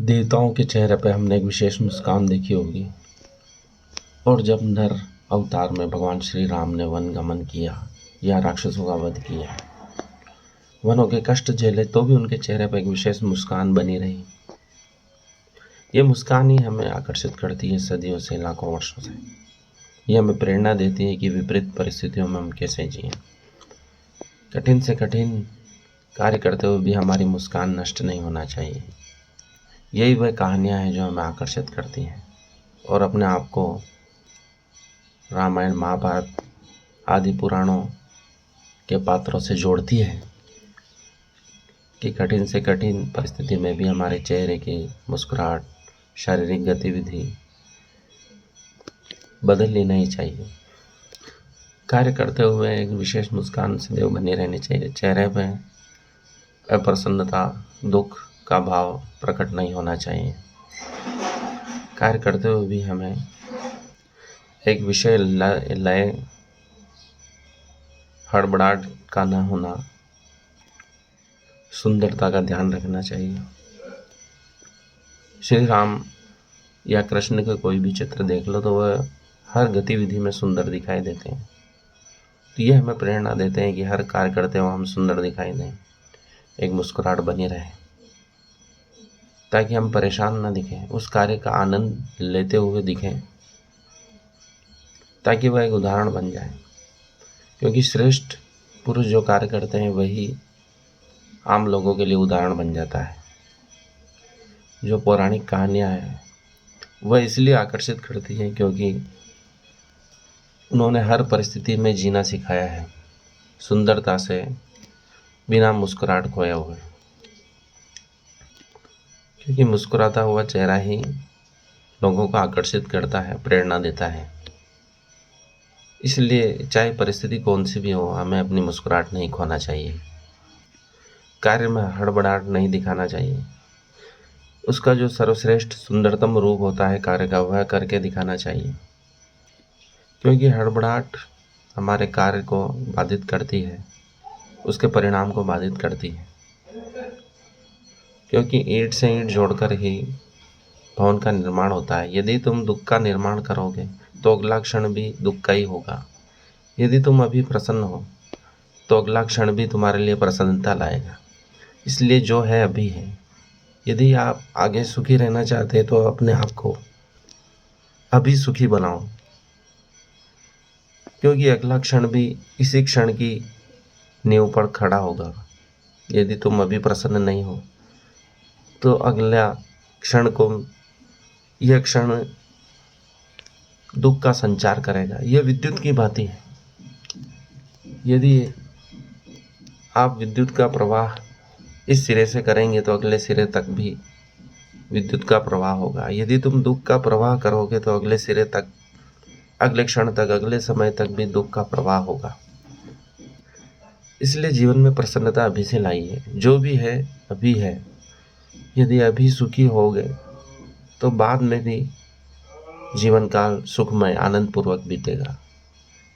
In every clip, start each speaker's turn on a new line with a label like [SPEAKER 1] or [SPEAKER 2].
[SPEAKER 1] देवताओं के चेहरे पे हमने एक विशेष मुस्कान देखी होगी। और जब नर अवतार में भगवान श्री राम ने वन गमन किया या राक्षसों का वध किया, वनों के कष्ट झेले, तो भी उनके चेहरे पर एक विशेष मुस्कान बनी रही। ये मुस्कान ही हमें आकर्षित करती है सदियों से, लाखों वर्षों से। ये हमें प्रेरणा देती है कि विपरीत परिस्थितियों में हम कैसे जिएं। कठिन से कठिन कार्य करते हुए भी हमारी मुस्कान नष्ट नहीं होना चाहिए। यही वह कहानियाँ हैं जो हमें आकर्षित करती हैं और अपने आप को रामायण, महाभारत आदि पुराणों के पात्रों से जोड़ती है कि कठिन से कठिन परिस्थिति में भी हमारे चेहरे की मुस्कुराहट, शारीरिक गतिविधि बदलनी नहीं चाहिए। कार्य करते हुए एक विशेष मुस्कान सदैव बनी रहनी चाहिए। चेहरे पर अप्रसन्नता, दुख का भाव प्रकट नहीं होना चाहिए। कार्य करते हुए भी हमें एक विषय लय, हड़बड़ाहट का न होना, सुंदरता का ध्यान रखना चाहिए। श्री राम या कृष्ण के कोई भी चित्र देख लो तो वह हर गतिविधि में सुंदर दिखाई देते हैं। तो ये हमें प्रेरणा देते हैं कि हर कार्य करते हुए हम सुंदर दिखाई दें, एक मुस्कुराहट बनी रहे, ताकि हम परेशान न दिखें, उस कार्य का आनंद लेते हुए दिखें, ताकि वह एक उदाहरण बन जाए। क्योंकि श्रेष्ठ पुरुष जो कार्य करते हैं वही आम लोगों के लिए उदाहरण बन जाता है। जो पौराणिक कहानियाँ हैं वह इसलिए आकर्षित करती हैं क्योंकि उन्होंने हर परिस्थिति में जीना सिखाया है, सुंदरता से, बिना मुस्कुराहट खोए हुए। क्योंकि मुस्कुराता हुआ चेहरा ही लोगों को आकर्षित करता है, प्रेरणा देता है। इसलिए चाहे परिस्थिति कौन सी भी हो, हमें अपनी मुस्कुराहट नहीं खोना चाहिए। कार्य में हड़बड़ाहट नहीं दिखाना चाहिए। उसका जो सर्वश्रेष्ठ सुंदरतम रूप होता है कार्य का, वह करके दिखाना चाहिए। क्योंकि हड़बड़ाहट हमारे कार्य को बाधित करती है, उसके परिणाम को बाधित करती है। क्योंकि ईंट से ईंट जोड़कर ही भवन का निर्माण होता है। यदि तुम दुख का निर्माण करोगे तो अगला क्षण भी दुख का ही होगा। यदि तुम अभी प्रसन्न हो तो अगला क्षण भी तुम्हारे लिए प्रसन्नता लाएगा। इसलिए जो है अभी है। यदि आप आगे सुखी रहना चाहते हैं तो अपने आप को अभी सुखी बनाओ, क्योंकि अगला क्षण भी इसी क्षण की नींव पर खड़ा होगा। यदि तुम अभी प्रसन्न नहीं हो तो अगला क्षण को यह क्षण दुख का संचार करेगा। यह विद्युत की भांति है। यदि आप विद्युत का प्रवाह इस सिरे से करेंगे तो अगले सिरे तक भी विद्युत का प्रवाह होगा। यदि तुम दुख का प्रवाह करोगे तो अगले सिरे तक, अगले क्षण तक, अगले समय तक भी दुख का प्रवाह होगा। इसलिए जीवन में प्रसन्नता अभी से लाइए। जो भी है अभी है। यदि अभी सुखी हो गए तो बाद में भी जीवन काल सुखमय, आनंद पूर्वक बीतेगा।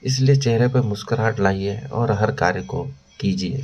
[SPEAKER 1] इसलिए चेहरे पर मुस्कुराहट लाइए और हर कार्य को कीजिए।